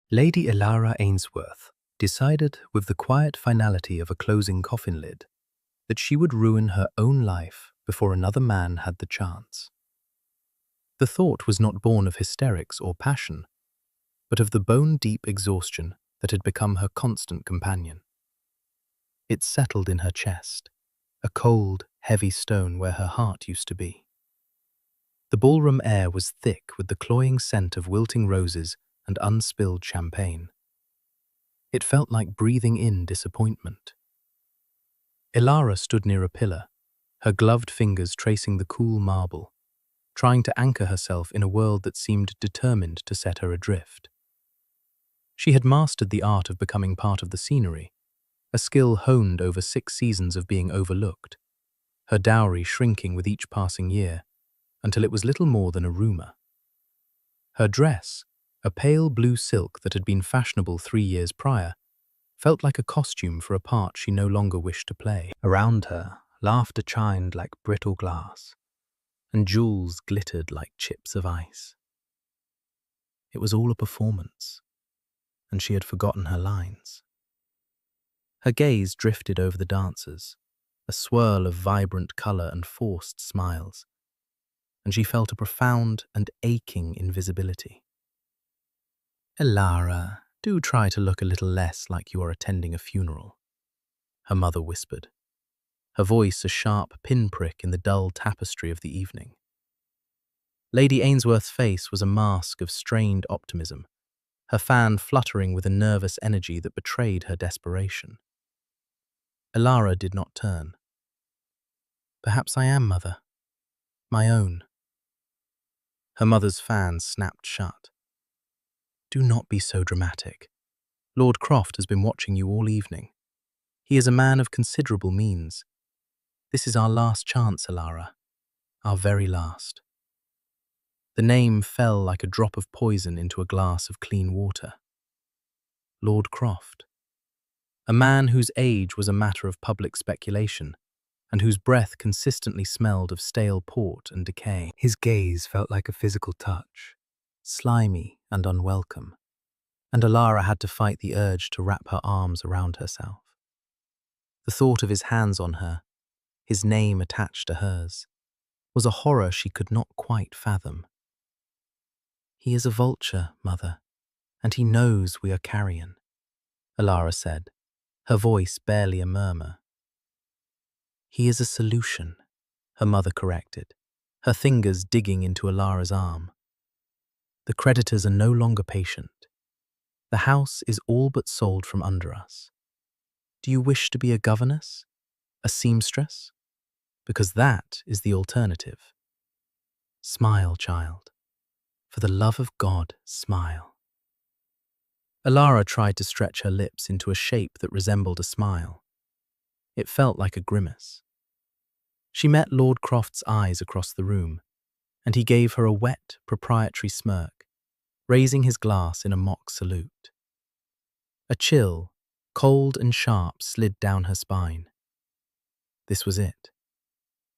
Lady Elara Ainsworth decided, with the quiet finality of a closing coffin lid, that she would ruin her own life before another man had the chance. The thought was not born of hysterics or passion, but of the bone-deep exhaustion that had become her constant companion. It settled in her chest, a cold, heavy stone where her heart used to be. The ballroom air was thick with the cloying scent of wilting roses and unspilled champagne. It felt like breathing in disappointment. Elara stood near a pillar, her gloved fingers tracing the cool marble, trying to anchor herself in a world that seemed determined to set her adrift. She had mastered the art of becoming part of the scenery, a skill honed over 6 seasons of being overlooked, her dowry shrinking with each passing year, until it was little more than a rumor. Her dress, a pale blue silk that had been fashionable 3 years prior, felt like a costume for a part she no longer wished to play. Around her, laughter chimed like brittle glass, and jewels glittered like chips of ice. It was all a performance, and she had forgotten her lines. Her gaze drifted over the dancers, a swirl of vibrant colour and forced smiles, and she felt a profound and aching invisibility. "Elara, do try to look a little less like you are attending a funeral," her mother whispered, her voice a sharp pinprick in the dull tapestry of the evening. Lady Ainsworth's face was a mask of strained optimism, her fan fluttering with a nervous energy that betrayed her desperation. Elara did not turn. "Perhaps I am, Mother. My own." Her mother's fan snapped shut. "Do not be so dramatic. Lord Croft has been watching you all evening. He is a man of considerable means. This is our last chance, Elara. Our very last." The name fell like a drop of poison into a glass of clean water. Lord Croft. A man whose age was a matter of public speculation, and whose breath consistently smelled of stale port and decay. His gaze felt like a physical touch, slimy and unwelcome, and Elara had to fight the urge to wrap her arms around herself. The thought of his hands on her, his name attached to hers, was a horror she could not quite fathom. "He is a vulture, Mother, and he knows we are carrion," Elara said, her voice barely a murmur. "He is a solution," her mother corrected, her fingers digging into Elara's arm. "The creditors are no longer patient. The house is all but sold from under us. Do you wish to be a governess? A seamstress? Because that is the alternative. Smile, child. For the love of God, smile." Elara tried to stretch her lips into a shape that resembled a smile. It felt like a grimace. She met Lord Croft's eyes across the room, and he gave her a wet, proprietary smirk, raising his glass in a mock salute. A chill, cold and sharp, slid down her spine. This was it.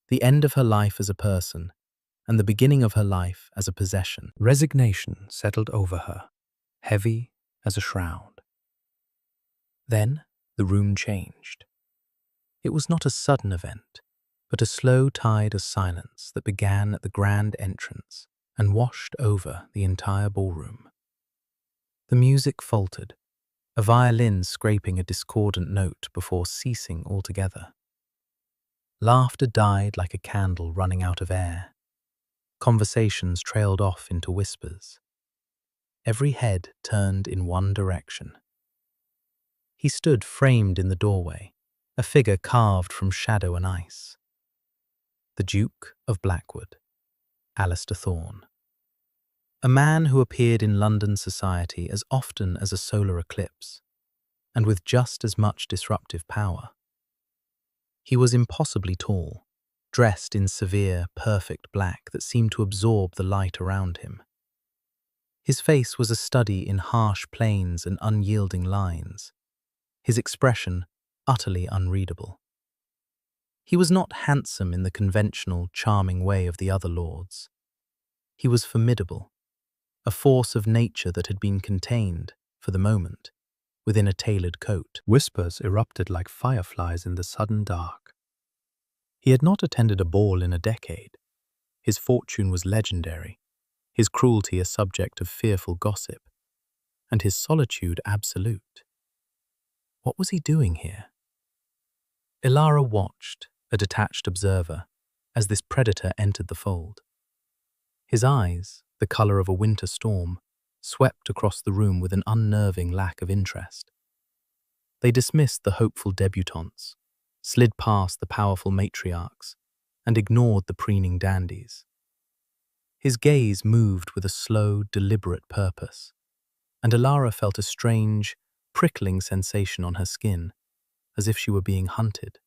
The end of her life as a person, and the beginning of her life as a possession. Resignation settled over her, heavy as a shroud. Then the room changed. It was not a sudden event, but a slow tide of silence that began at the grand entrance and washed over the entire ballroom. The music faltered, a violin scraping a discordant note before ceasing altogether. Laughter died like a candle running out of air. Conversations trailed off into whispers. Every head turned in one direction. He stood framed in the doorway, a figure carved from shadow and ice. The Duke of Blackwood, Alistair Thorne. A man who appeared in London society as often as a solar eclipse, and with just as much disruptive power. He was impossibly tall, dressed in severe, perfect black that seemed to absorb the light around him. His face was a study in harsh planes and unyielding lines, his expression utterly unreadable. He was not handsome in the conventional, charming way of the other lords. He was formidable, a force of nature that had been contained, for the moment, within a tailored coat. Whispers erupted like fireflies in the sudden dark. He had not attended a ball in a decade. His fortune was legendary, his cruelty a subject of fearful gossip, and his solitude absolute. What was he doing here? Ilara watched, a detached observer, as this predator entered the fold. His eyes, the color of a winter storm, swept across the room with an unnerving lack of interest. They dismissed the hopeful debutantes, slid past the powerful matriarchs, and ignored the preening dandies. His gaze moved with a slow, deliberate purpose, and Ilara felt a strange, prickling sensation on her skin, as if she were being hunted.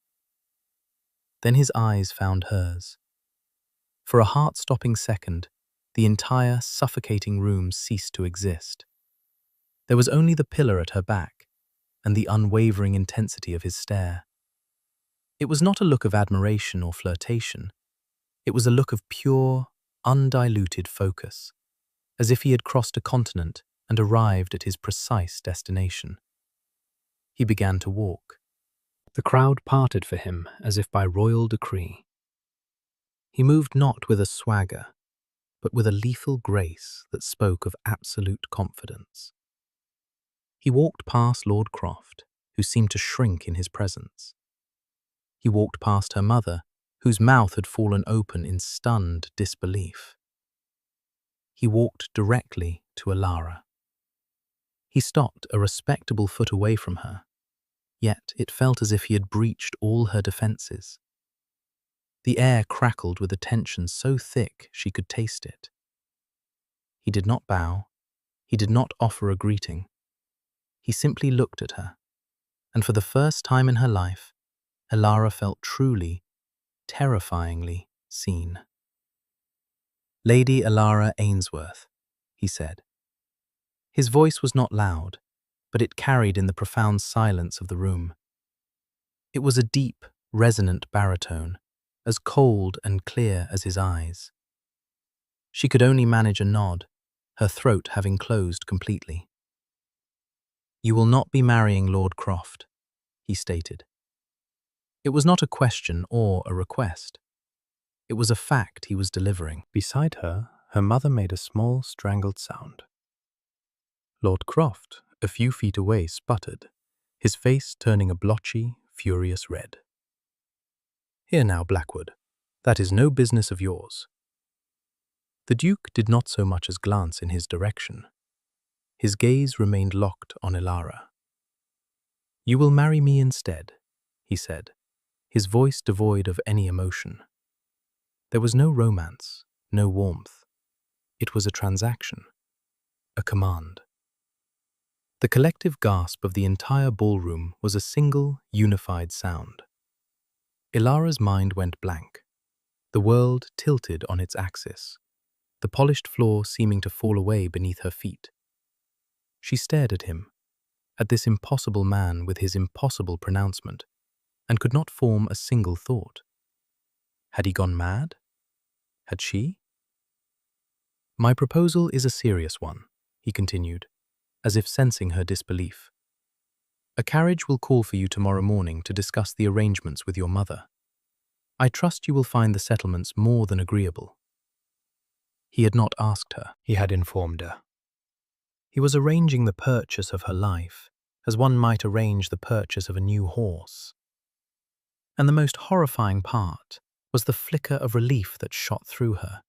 Then his eyes found hers. For a heart-stopping second, the entire, suffocating room ceased to exist. There was only the pillar at her back, and the unwavering intensity of his stare. It was not a look of admiration or flirtation. It was a look of pure, undiluted focus, as if he had crossed a continent and arrived at his precise destination. He began to walk. The crowd parted for him as if by royal decree. He moved not with a swagger, but with a lethal grace that spoke of absolute confidence. He walked past Lord Croft, who seemed to shrink in his presence. He walked past her mother, whose mouth had fallen open in stunned disbelief. He walked directly to Ilara. He stopped a respectable foot away from her, yet it felt as if he had breached all her defenses. The air crackled with a tension so thick she could taste it. He did not bow. He did not offer a greeting. He simply looked at her, and for the first time in her life, Ilara felt truly, terrifyingly seen. "Lady Ilara Ainsworth," he said. His voice was not loud, but it carried in the profound silence of the room. It was a deep, resonant baritone, as cold and clear as his eyes. She could only manage a nod, her throat having closed completely. "You will not be marrying Lord Croft," he stated. It was not a question or a request. It was a fact he was delivering. Beside her, her mother made a small, strangled sound. Lord Croft, a few feet away, sputtered, his face turning a blotchy, furious red. "Here now, Blackwood, that is no business of yours." The Duke did not so much as glance in his direction. His gaze remained locked on Ilara. "You will marry me instead," he said, his voice devoid of any emotion. There was no romance, no warmth. It was a transaction, a command. The collective gasp of the entire ballroom was a single, unified sound. Ilara's mind went blank. The world tilted on its axis, the polished floor seeming to fall away beneath her feet. She stared at him, at this impossible man with his impossible pronouncement, and could not form a single thought. Had he gone mad? Had she? "My proposal is a serious one," he continued, as if sensing her disbelief. "A carriage will call for you tomorrow morning to discuss the arrangements with your mother. I trust you will find the settlements more than agreeable." He had not asked her, he had informed her. He was arranging the purchase of her life, as one might arrange the purchase of a new horse. And the most horrifying part was the flicker of relief that shot through her.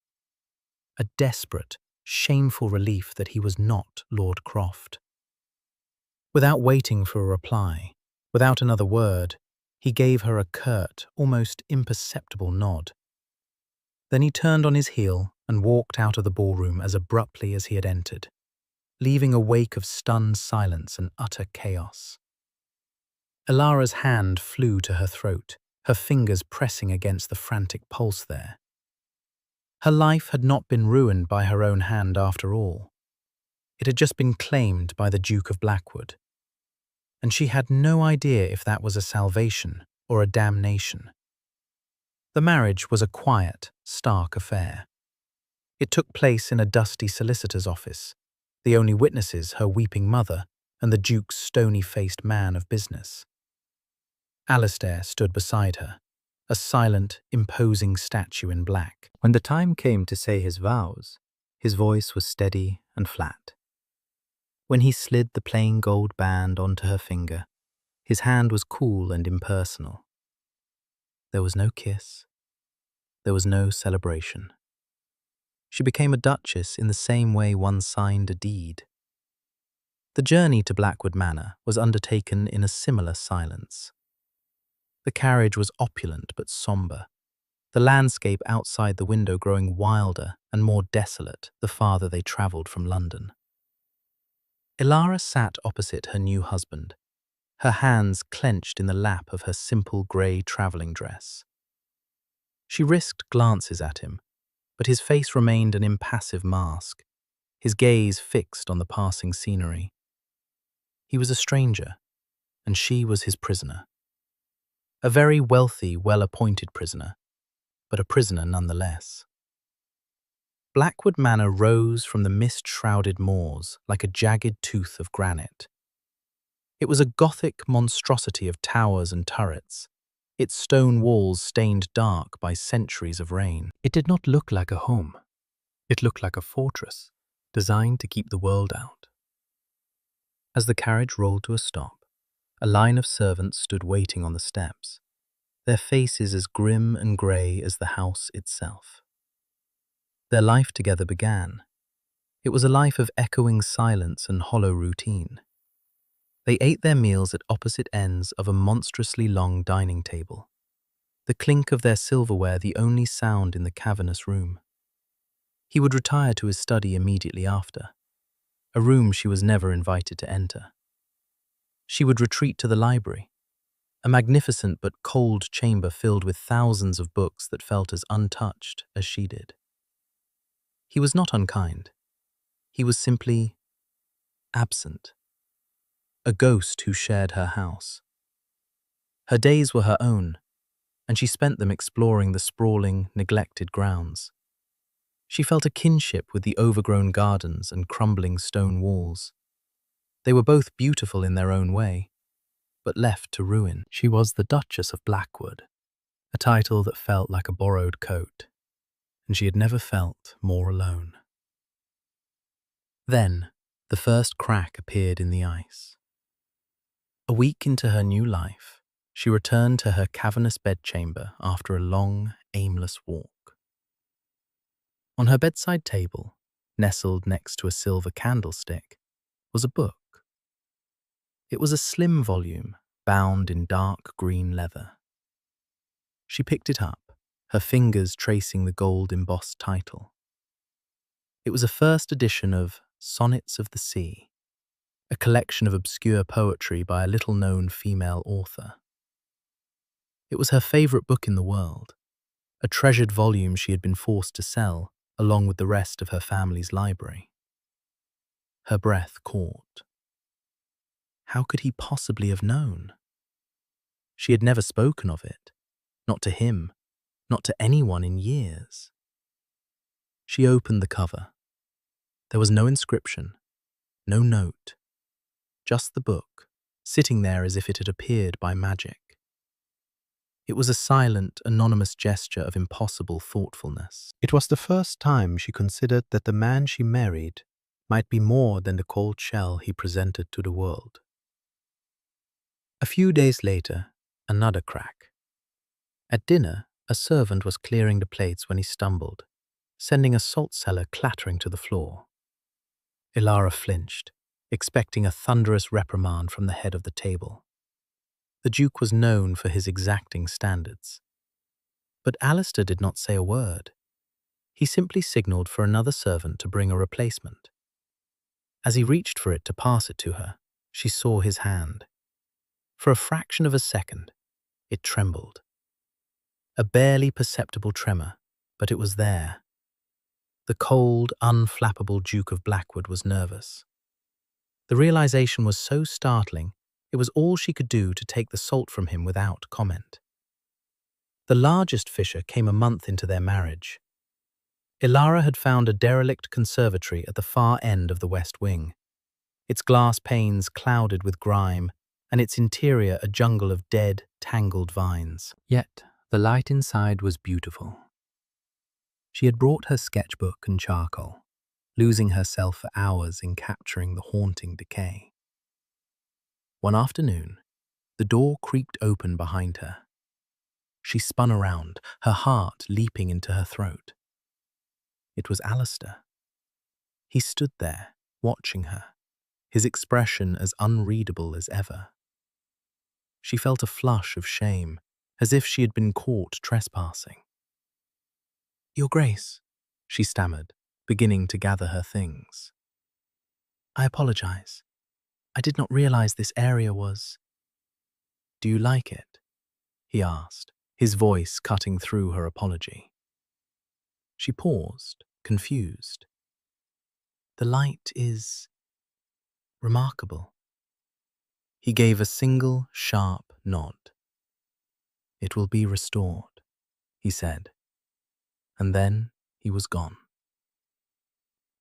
A desperate, shameful relief that he was not Lord Croft. Without waiting for a reply, without another word, he gave her a curt, almost imperceptible nod. Then he turned on his heel and walked out of the ballroom as abruptly as he had entered, leaving a wake of stunned silence and utter chaos. Ilara's hand flew to her throat, her fingers pressing against the frantic pulse there. Her life had not been ruined by her own hand after all. It had just been claimed by the Duke of Blackwood. And she had no idea if that was a salvation or a damnation. The marriage was a quiet, stark affair. It took place in a dusty solicitor's office, the only witnesses her weeping mother and the Duke's stony-faced man of business. Alistair stood beside her, a silent, imposing statue in black. When the time came to say his vows, his voice was steady and flat. When he slid the plain gold band onto her finger, his hand was cool and impersonal. There was no kiss. There was no celebration. She became a duchess in the same way one signed a deed. The journey to Blackwood Manor was undertaken in a similar silence. The carriage was opulent but sombre, the landscape outside the window growing wilder and more desolate the farther they travelled from London. Ilara sat opposite her new husband, her hands clenched in the lap of her simple grey travelling dress. She risked glances at him, but his face remained an impassive mask, his gaze fixed on the passing scenery. He was a stranger, and she was his prisoner. A very wealthy, well-appointed prisoner, but a prisoner nonetheless. Blackwood Manor rose from the mist-shrouded moors like a jagged tooth of granite. It was a Gothic monstrosity of towers and turrets, its stone walls stained dark by centuries of rain. It did not look like a home. It looked like a fortress, designed to keep the world out. As the carriage rolled to a stop, a line of servants stood waiting on the steps, their faces as grim and grey as the house itself. Their life together began. It was a life of echoing silence and hollow routine. They ate their meals at opposite ends of a monstrously long dining table, the clink of their silverware the only sound in the cavernous room. He would retire to his study immediately after, a room she was never invited to enter. She would retreat to the library, a magnificent but cold chamber filled with thousands of books that felt as untouched as she did. He was not unkind. He was simply absent. A ghost who shared her house. Her days were her own, and she spent them exploring the sprawling, neglected grounds. She felt a kinship with the overgrown gardens and crumbling stone walls. They were both beautiful in their own way, but left to ruin. She was the Duchess of Blackwood, a title that felt like a borrowed coat, and she had never felt more alone. Then, the first crack appeared in the ice. A week into her new life, she returned to her cavernous bedchamber after a long, aimless walk. On her bedside table, nestled next to a silver candlestick, was a book. It was a slim volume, bound in dark green leather. She picked it up, her fingers tracing the gold-embossed title. It was a first edition of Sonnets of the Sea, a collection of obscure poetry by a little-known female author. It was her favourite book in the world, a treasured volume she had been forced to sell along with the rest of her family's library. Her breath caught. How could he possibly have known? She had never spoken of it, not to him, not to anyone in years. She opened the cover. There was no inscription, no note, just the book, sitting there as if it had appeared by magic. It was a silent, anonymous gesture of impossible thoughtfulness. It was the first time she considered that the man she married might be more than the cold shell he presented to the world. A few days later, another crack. At dinner, a servant was clearing the plates when he stumbled, sending a salt cellar clattering to the floor. Ilara flinched, expecting a thunderous reprimand from the head of the table. The Duke was known for his exacting standards. But Alistair did not say a word. He simply signalled for another servant to bring a replacement. As he reached for it to pass it to her, she saw his hand. For a fraction of a second, it trembled. A barely perceptible tremor, but it was there. The cold, unflappable Duke of Blackwood was nervous. The realization was so startling, it was all she could do to take the salt from him without comment. The largest fissure came a month into their marriage. Ilara had found a derelict conservatory at the far end of the West Wing. its glass panes clouded with grime, and its interior a jungle of dead, tangled vines. Yet the light inside was beautiful. She had brought her sketchbook and charcoal, losing herself for hours in capturing the haunting decay. One afternoon, the door creaked open behind her. She spun around, her heart leaping into her throat. It was Alistair. He stood there, watching her, his expression as unreadable as ever. She felt a flush of shame, as if she had been caught trespassing. "Your Grace," she stammered, beginning to gather her things. "I apologize. I did not realize this area was—" "Do you like it?" he asked, his voice cutting through her apology. She paused, confused. "The light is remarkable." He gave a single, sharp nod. "It will be restored," he said, and then he was gone.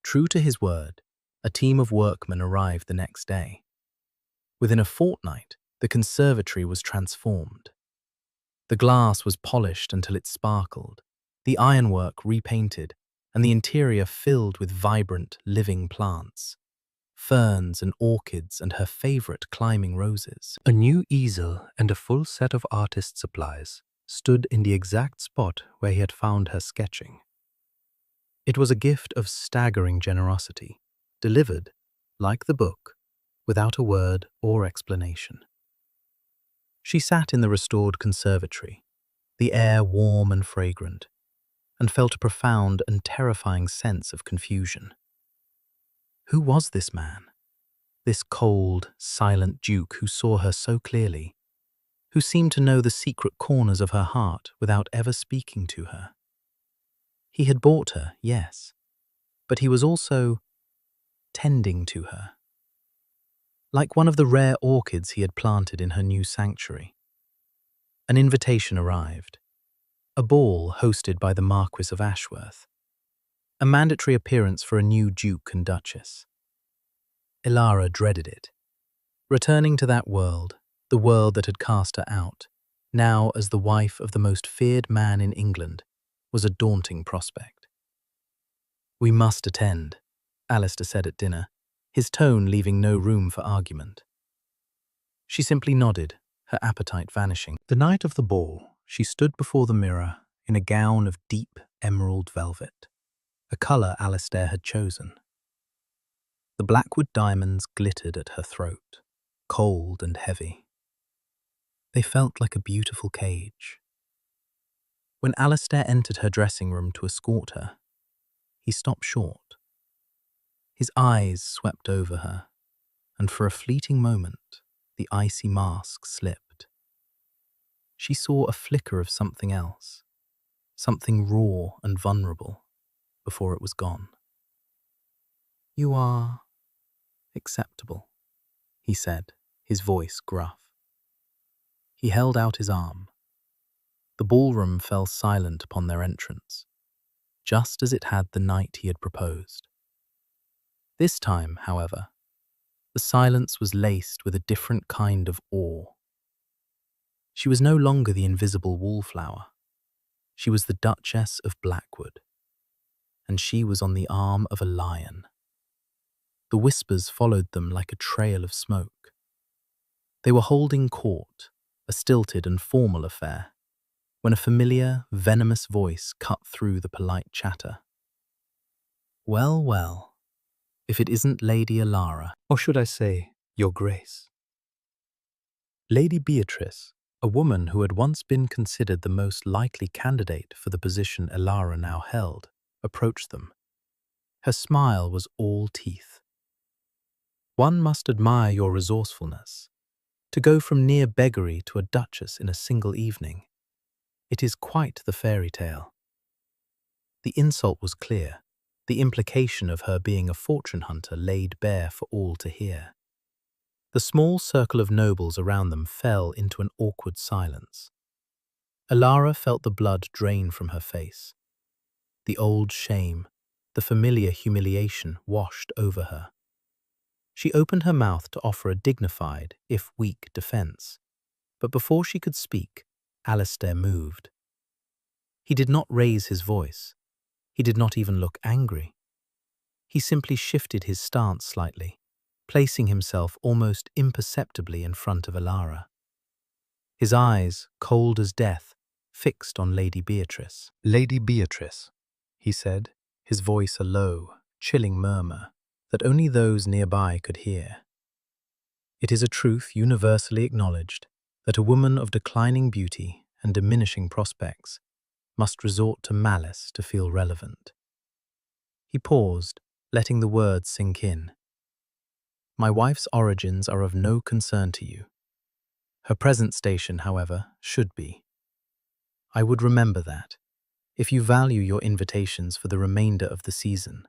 True to his word, a team of workmen arrived the next day. Within a fortnight, the conservatory was transformed. The glass was polished until it sparkled, the ironwork repainted, and the interior filled with vibrant, living plants. Ferns and orchids and her favorite climbing roses. A new easel and a full set of artist supplies stood in the exact spot where he had found her sketching. It was a gift of staggering generosity, delivered, like the book, without a word or explanation. She sat in the restored conservatory, the air warm and fragrant, and felt a profound and terrifying sense of confusion. Who was this man? This cold, silent duke who saw her so clearly, who seemed to know the secret corners of her heart without ever speaking to her. He had bought her, yes, but he was also tending to her. Like one of the rare orchids he had planted in her new sanctuary. An invitation arrived. A ball hosted by the Marquis of Ashworth. A mandatory appearance for a new Duke and Duchess. Ilara dreaded it. Returning to that world, the world that had cast her out, now as the wife of the most feared man in England, was a daunting prospect. "We must attend," Alistair said at dinner, his tone leaving no room for argument. She simply nodded, her appetite vanishing. The night of the ball, she stood before the mirror in a gown of deep emerald velvet, a colour Alistair had chosen. The blackwood diamonds glittered at her throat, cold and heavy. They felt like a beautiful cage. When Alistair entered her dressing room to escort her, he stopped short. His eyes swept over her, and for a fleeting moment, the icy mask slipped. She saw a flicker of something else, something raw and vulnerable, before it was gone. "You are acceptable," he said, his voice gruff. He held out his arm. The ballroom fell silent upon their entrance, just as it had the night he had proposed. This time, however, the silence was laced with a different kind of awe. She was no longer the invisible wallflower. She was the Duchess of Blackwood, and she was on the arm of a lion. The whispers followed them like a trail of smoke. They were holding court, a stilted and formal affair, when a familiar, venomous voice cut through the polite chatter. "Well, well, if it isn't Lady Ilara, or should I say, Your Grace." Lady Beatrice, a woman who had once been considered the most likely candidate for the position Ilara now held, approached them. Her smile was all teeth. "One must admire your resourcefulness. To go from near beggary to a duchess in a single evening. It is quite the fairy tale." The insult was clear, the implication of her being a fortune hunter laid bare for all to hear. The small circle of nobles around them fell into an awkward silence. Ilara felt the blood drain from her face. The old shame, the familiar humiliation washed over her. She opened her mouth to offer a dignified, if weak, defense, but before she could speak, Alistair moved. He did not raise his voice. He did not even look angry. He simply shifted his stance slightly, placing himself almost imperceptibly in front of Elara. His eyes, cold as death, fixed on Lady Beatrice. "Lady Beatrice," he said, his voice a low, chilling murmur that only those nearby could hear. "It is a truth universally acknowledged that a woman of declining beauty and diminishing prospects must resort to malice to feel relevant." He paused, letting the words sink in. "My wife's origins are of no concern to you. Her present station, however, should be. I would remember that, if you value your invitations for the remainder of the season."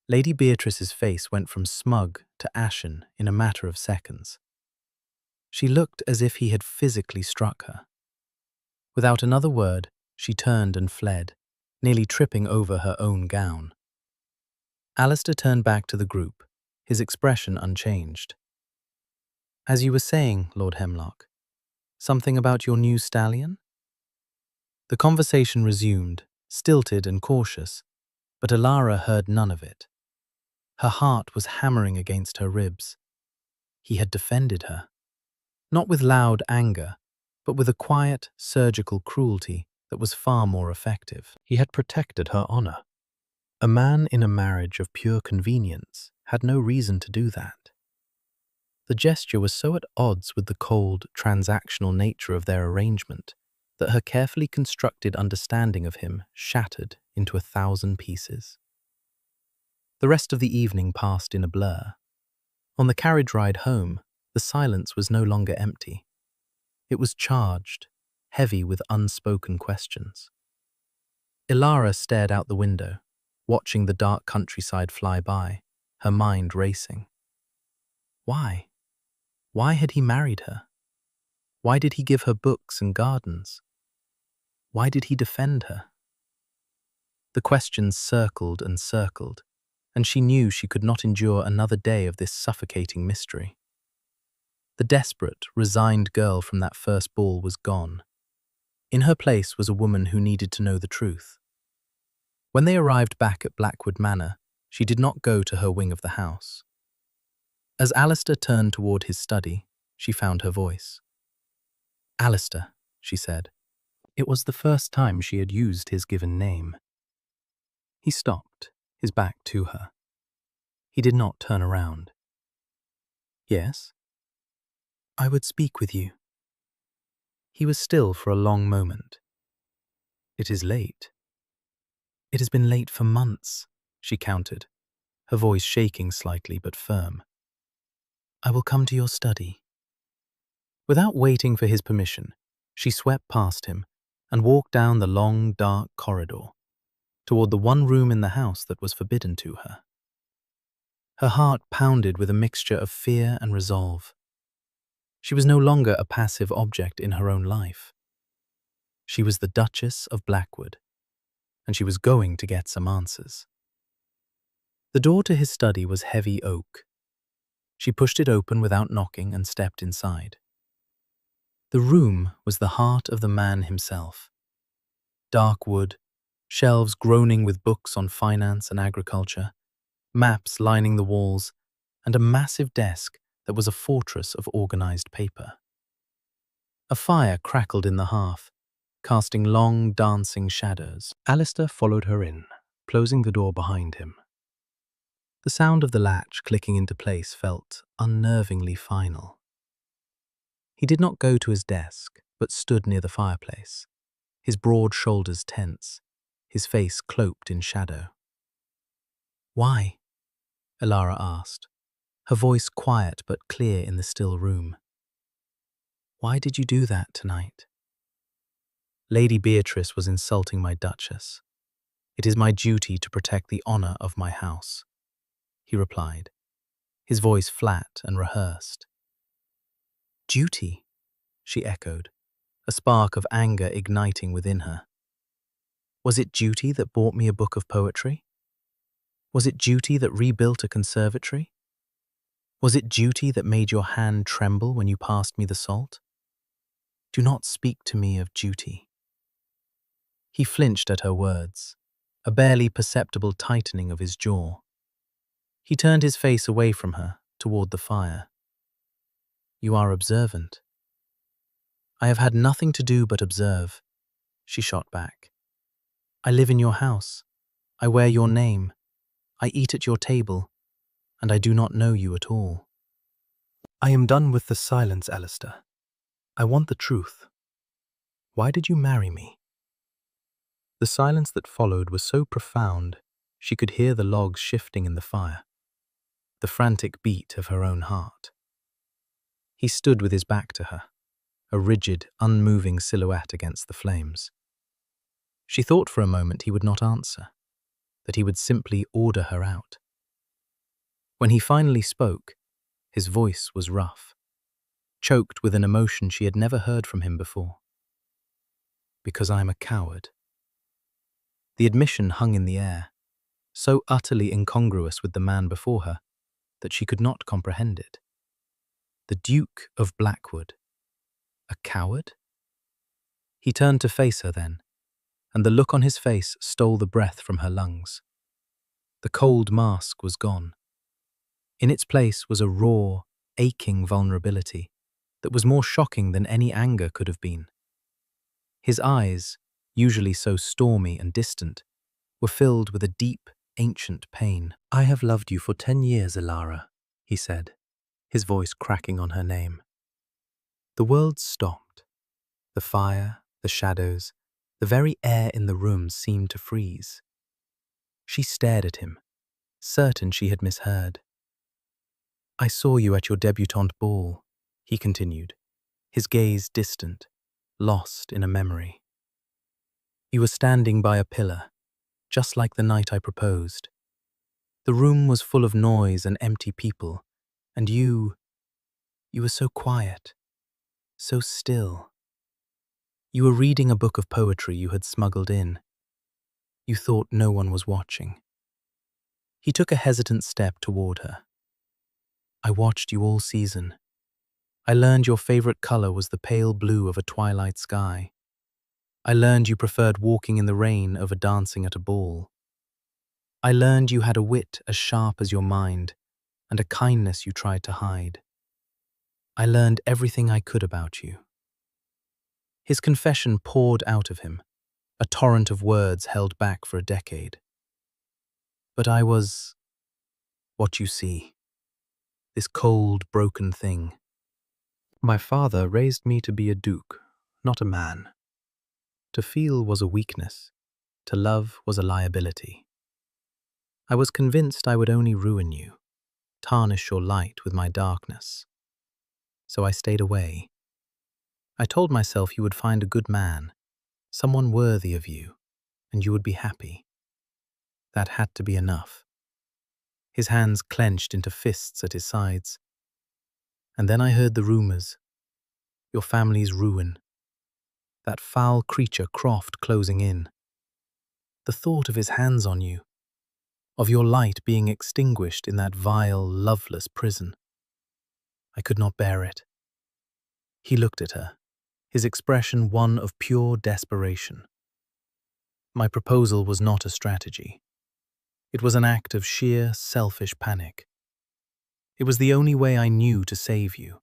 Lady Beatrice's face went from smug to ashen in a matter of seconds. She looked as if he had physically struck her. Without another word, she turned and fled, nearly tripping over her own gown. Alistair turned back to the group, his expression unchanged. "As you were saying, Lord Hemlock, something about your new stallion?" The conversation resumed, stilted and cautious, but Elara heard none of it. Her heart was hammering against her ribs. He had defended her, not with loud anger, but with a quiet, surgical cruelty that was far more effective. He had protected her honor. A man in a marriage of pure convenience had no reason to do that. The gesture was so at odds with the cold, transactional nature of their arrangement that her carefully constructed understanding of him shattered into 1,000 pieces. The rest of the evening passed in a blur. On the carriage ride home, the silence was no longer empty. It was charged, heavy with unspoken questions. Elara stared out the window, watching the dark countryside fly by, her mind racing. Why? Why had he married her? Why did he give her books and gardens? Why did he defend her? The questions circled and circled, and she knew she could not endure another day of this suffocating mystery. The desperate, resigned girl from that first ball was gone. In her place was a woman who needed to know the truth. When they arrived back at Blackwood Manor, she did not go to her wing of the house. As Alistair turned toward his study, she found her voice. "Alistair," she said. It was the first time she had used his given name. He stopped, his back to her. He did not turn around. "Yes?" "I would speak with you." He was still for a long moment. "It is late." "It has been late for months," she countered, her voice shaking slightly but firm. "I will come to your study." Without waiting for his permission, she swept past him and walked down the long, dark corridor, toward the one room in the house that was forbidden to her. Her heart pounded with a mixture of fear and resolve. She was no longer a passive object in her own life. She was the Duchess of Blackwood, and she was going to get some answers. The door to his study was heavy oak. She pushed it open without knocking and stepped inside. The room was the heart of the man himself. Dark wood, shelves groaning with books on finance and agriculture, maps lining the walls, and a massive desk that was a fortress of organized paper. A fire crackled in the hearth, casting long, dancing shadows. Alistair followed her in, closing the door behind him. The sound of the latch clicking into place felt unnervingly final. He did not go to his desk, but stood near the fireplace, his broad shoulders tense, his face cloaked in shadow. "Why?" Elara asked, her voice quiet but clear in the still room. "Why did you do that tonight?" "Lady Beatrice was insulting my Duchess. It is my duty to protect the honor of my house," he replied, his voice flat and rehearsed. "Duty?" she echoed, a spark of anger igniting within her. Was it duty that bought me a book of poetry? Was it duty that rebuilt a conservatory? Was it duty that made your hand tremble when you passed me the salt? Do not speak to me of duty. He flinched at her words, a barely perceptible tightening of his jaw. He turned his face away from her, toward the fire. You are observant. I have had nothing to do but observe, she shot back. I live in your house. I wear your name. I eat at your table, and I do not know you at all. I am done with the silence, Alistair. I want the truth. Why did you marry me? The silence that followed was so profound, she could hear the logs shifting in the fire, the frantic beat of her own heart. He stood with his back to her, a rigid, unmoving silhouette against the flames. She thought for a moment he would not answer, that he would simply order her out. When he finally spoke, his voice was rough, choked with an emotion she had never heard from him before. Because I am a coward. The admission hung in the air, so utterly incongruous with the man before her that she could not comprehend it. The Duke of Blackwood. A coward? He turned to face her then, and the look on his face stole the breath from her lungs. The cold mask was gone. In its place was a raw, aching vulnerability that was more shocking than any anger could have been. His eyes, usually so stormy and distant, were filled with a deep, ancient pain. I have loved you for 10 years, Elara, he said, his voice cracking on her name. The world stopped. The fire, the shadows, the very air in the room seemed to freeze. She stared at him, certain she had misheard. I saw you at your debutante ball, he continued, his gaze distant, lost in a memory. You were standing by a pillar, just like the night I proposed. The room was full of noise and empty people, and you were so quiet, so still. You were reading a book of poetry you had smuggled in. You thought no one was watching. He took a hesitant step toward her. I watched you all season. I learned your favorite color was the pale blue of a twilight sky. I learned you preferred walking in the rain over dancing at a ball. I learned you had a wit as sharp as your mind and a kindness you tried to hide. I learned everything I could about you. His confession poured out of him, a torrent of words held back for a decade. But I was what you see, this cold, broken thing. My father raised me to be a duke, not a man. To feel was a weakness, to love was a liability. I was convinced I would only ruin you, tarnish your light with my darkness. So I stayed away. I told myself you would find a good man, someone worthy of you, and you would be happy. That had to be enough. His hands clenched into fists at his sides. And then I heard the rumors. Your family's ruin. That foul creature Croft closing in. The thought of his hands on you, of your light being extinguished in that vile, loveless prison. I could not bear it. He looked at her, his expression one of pure desperation. My proposal was not a strategy. It was an act of sheer, selfish panic. It was the only way I knew to save you.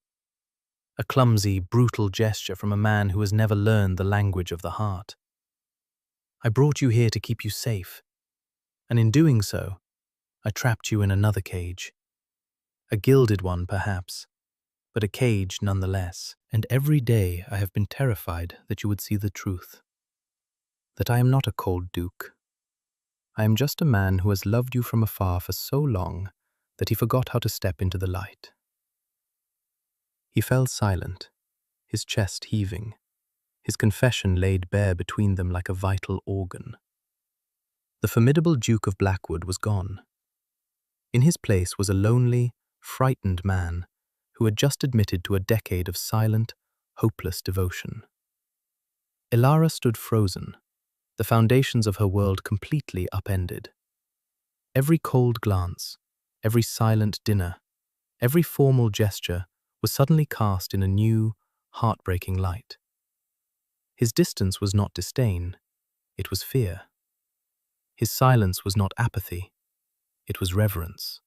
A clumsy, brutal gesture from a man who has never learned the language of the heart. I brought you here to keep you safe, and in doing so, I trapped you in another cage. A gilded one, perhaps, but a cage nonetheless. And every day I have been terrified that you would see the truth. That I am not a cold duke. I am just a man who has loved you from afar for so long that he forgot how to step into the light. He fell silent, his chest heaving, his confession laid bare between them like a vital organ. The formidable Duke of Blackwood was gone. In his place was a lonely, frightened man who had just admitted to a decade of silent, hopeless devotion. Elara stood frozen, the foundations of her world completely upended. Every cold glance, every silent dinner, Every formal gesture was suddenly cast in a new, heartbreaking light. His distance was not disdain, it was fear. His silence was not apathy, it was reverence.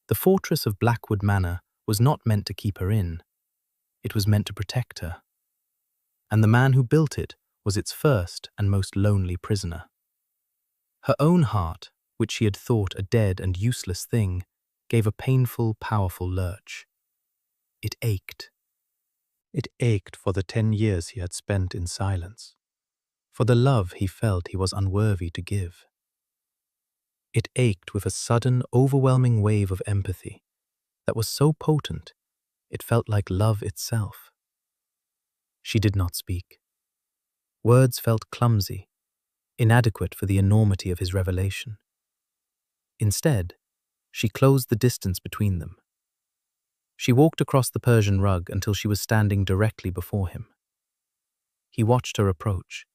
The fortress of Blackwood Manor was not meant to keep her in, it was meant to protect her. And the man who built it was its first and most lonely prisoner. Her own heart, which she had thought a dead and useless thing, gave a painful, powerful lurch. It ached. It ached for the 10 years he had spent in silence, for the love he felt he was unworthy to give. It ached with a sudden, overwhelming wave of empathy that was so potent, it felt like love itself. She did not speak. Words felt clumsy, inadequate for the enormity of his revelation. Instead, she closed the distance between them. She walked across the Persian rug until she was standing directly before him. He watched her approach,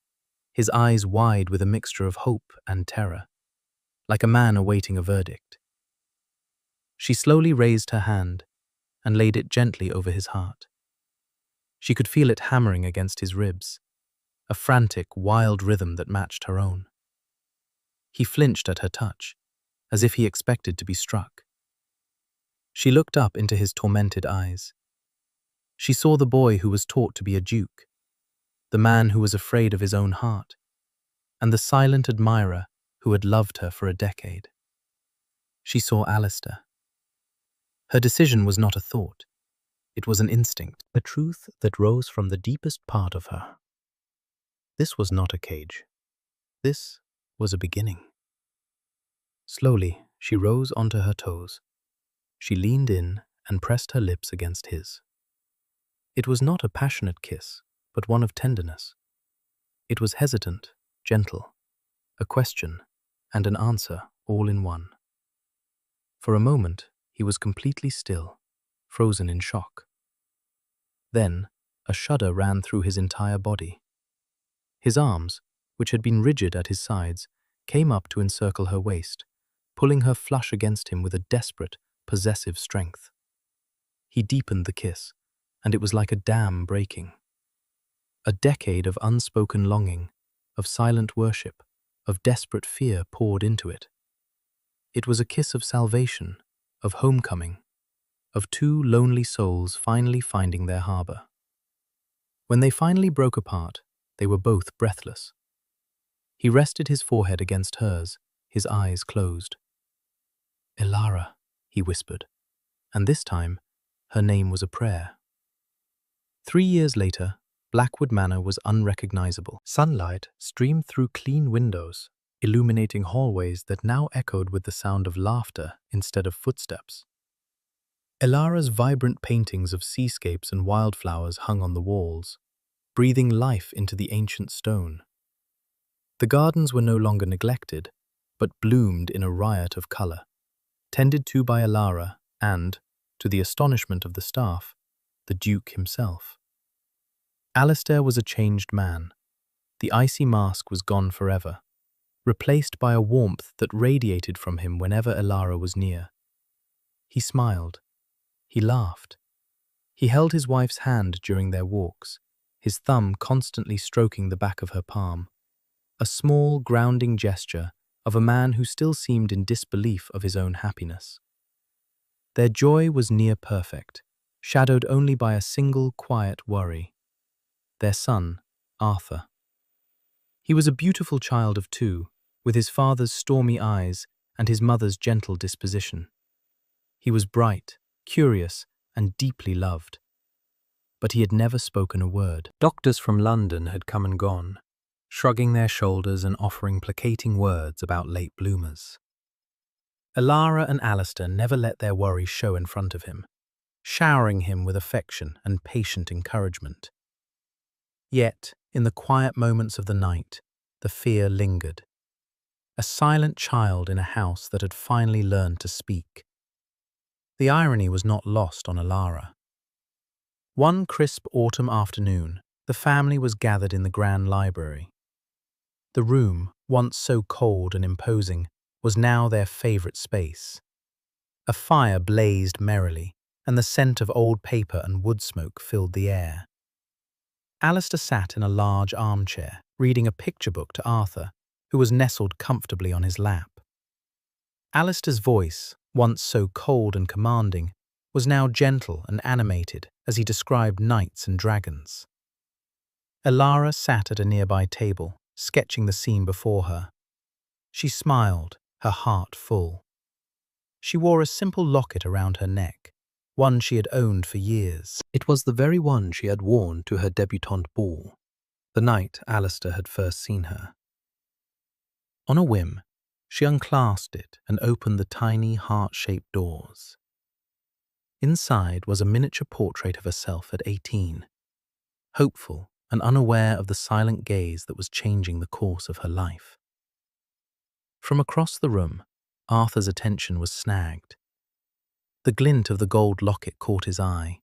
his eyes wide with a mixture of hope and terror, like a man awaiting a verdict. She slowly raised her hand and laid it gently over his heart. She could feel it hammering against his ribs, a frantic, wild rhythm that matched her own. He flinched at her touch, as if he expected to be struck. She looked up into his tormented eyes. She saw the boy who was taught to be a duke, the man who was afraid of his own heart, and the silent admirer who had loved her for a decade. She saw Alistair. Her decision was not a thought. It was an instinct, a truth that rose from the deepest part of her. This was not a cage. This was a beginning. Slowly, she rose onto her toes. She leaned in and pressed her lips against his. It was not a passionate kiss, but one of tenderness. It was hesitant, gentle, a question and an answer all in one. For a moment, he was completely still, frozen in shock. Then, a shudder ran through his entire body. His arms, which had been rigid at his sides, came up to encircle her waist, pulling her flush against him with a desperate, possessive strength. He deepened the kiss, and it was like a dam breaking. A decade of unspoken longing, of silent worship, of desperate fear poured into it. It was a kiss of salvation, of homecoming, of two lonely souls finally finding their harbor. When they finally broke apart, they were both breathless. He rested his forehead against hers, his eyes closed. "Elara," he whispered, and this time, her name was a prayer. 3 years later, Blackwood Manor was unrecognizable. Sunlight streamed through clean windows, illuminating hallways that now echoed with the sound of laughter instead of footsteps. Elara's vibrant paintings of seascapes and wildflowers hung on the walls, breathing life into the ancient stone. The gardens were no longer neglected, but bloomed in a riot of color, tended to by Elara and, to the astonishment of the staff, the Duke himself. Alistair was a changed man. The icy mask was gone forever, replaced by a warmth that radiated from him whenever Elara was near. He smiled. He laughed. He held his wife's hand during their walks, his thumb constantly stroking the back of her palm, a small, grounding gesture of a man who still seemed in disbelief of his own happiness. Their joy was near perfect, shadowed only by a single quiet worry. Their son, Arthur. He was a beautiful child of 2, with his father's stormy eyes and his mother's gentle disposition. He was bright, curious, and deeply loved. But he had never spoken a word. Doctors from London had come and gone, shrugging their shoulders and offering placating words about late bloomers. Elara and Alistair never let their worries show in front of him, showering him with affection and patient encouragement. Yet, in the quiet moments of the night, the fear lingered. A silent child in a house that had finally learned to speak. The irony was not lost on Elara. One crisp autumn afternoon, the family was gathered in the grand library. The room, once so cold and imposing, was now their favorite space. A fire blazed merrily, and the scent of old paper and wood smoke filled the air. Alistair sat in a large armchair, reading a picture book to Arthur, who was nestled comfortably on his lap. Alistair's voice, once so cold and commanding, was now gentle and animated as he described knights and dragons. Elara sat at a nearby table, sketching the scene before her. She smiled, her heart full. She wore a simple locket around her neck, one she had owned for years. It was the very one she had worn to her debutante ball, the night Alistair had first seen her. On a whim, she unclasped it and opened the tiny heart-shaped doors. Inside was a miniature portrait of herself at 18, hopeful and unaware of the silent gaze that was changing the course of her life. From across the room, Arthur's attention was snagged. The glint of the gold locket caught his eye.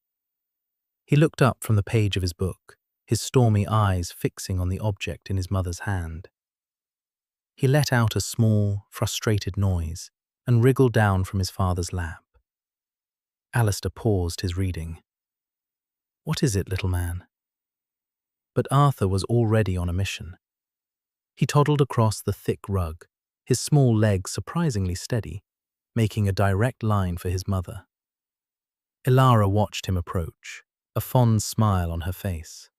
He looked up from the page of his book, his stormy eyes fixing on the object in his mother's hand. He let out a small, frustrated noise and wriggled down from his father's lap. Alistair paused his reading. "What is it, little man?" But Arthur was already on a mission. He toddled across the thick rug, his small legs surprisingly steady, making a direct line for his mother. Elara watched him approach, a fond smile on her face.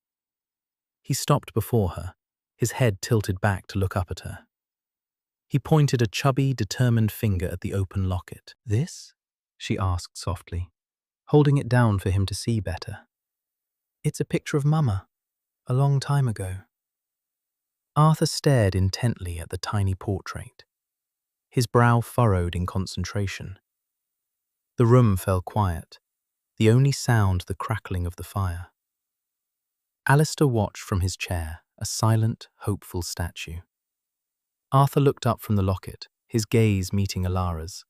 He stopped before her, his head tilted back to look up at her. He pointed a chubby, determined finger at the open locket. "This?" she asked softly, holding it down for him to see better. "It's a picture of Mama, a long time ago." Arthur stared intently at the tiny portrait, his brow furrowed in concentration. The room fell quiet, the only sound the crackling of the fire. Alistair watched from his chair, a silent, hopeful statue. Arthur looked up from the locket, his gaze meeting Elara's.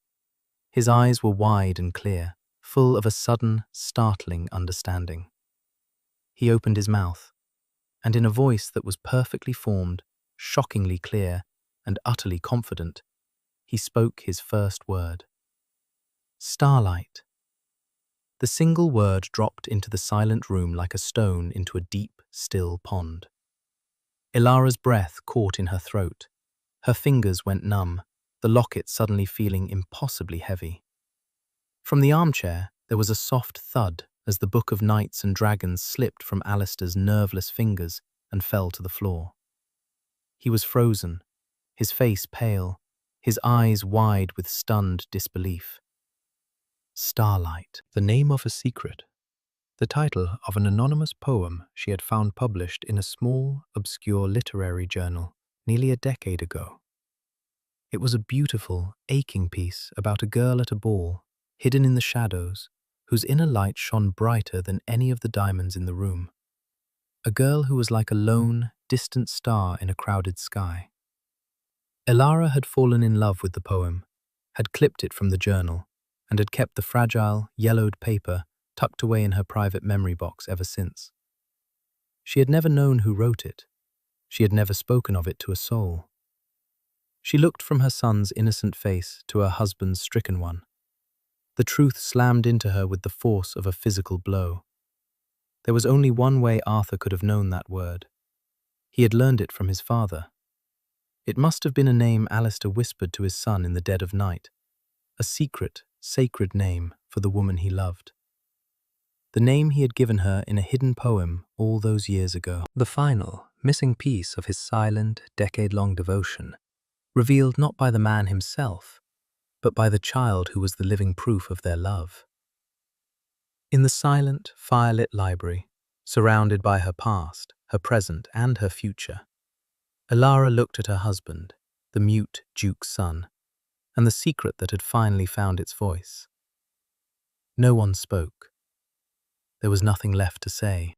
His eyes were wide and clear, full of a sudden, startling understanding. He opened his mouth, and in a voice that was perfectly formed, shockingly clear, and utterly confident, he spoke his first word. "Starlight." The single word dropped into the silent room like a stone into a deep, still pond. Elara's breath caught in her throat. Her fingers went numb, the locket suddenly feeling impossibly heavy. From the armchair, there was a soft thud as the Book of Knights and Dragons slipped from Alistair's nerveless fingers and fell to the floor. He was frozen, his face pale, his eyes wide with stunned disbelief. Starlight, the name of a secret, the title of an anonymous poem she had found published in a small, obscure literary journal nearly a decade ago. It was a beautiful, aching piece about a girl at a ball, hidden in the shadows, whose inner light shone brighter than any of the diamonds in the room. A girl who was like a lone, distant star in a crowded sky. Elara had fallen in love with the poem, had clipped it from the journal, and had kept the fragile, yellowed paper tucked away in her private memory box ever since. She had never known who wrote it. She had never spoken of it to a soul. She looked from her son's innocent face to her husband's stricken one. The truth slammed into her with the force of a physical blow. There was only one way Arthur could have known that word. He had learned it from his father. It must have been a name Alistair whispered to his son in the dead of night, a secret, sacred name for the woman he loved. The name he had given her in a hidden poem all those years ago. The final, missing piece of his silent, decade-long devotion, revealed not by the man himself, but by the child who was the living proof of their love. In the silent, firelit library, surrounded by her past, her present, and her future, Elara looked at her husband, the mute Duke's son, and the secret that had finally found its voice. No one spoke. There was nothing left to say.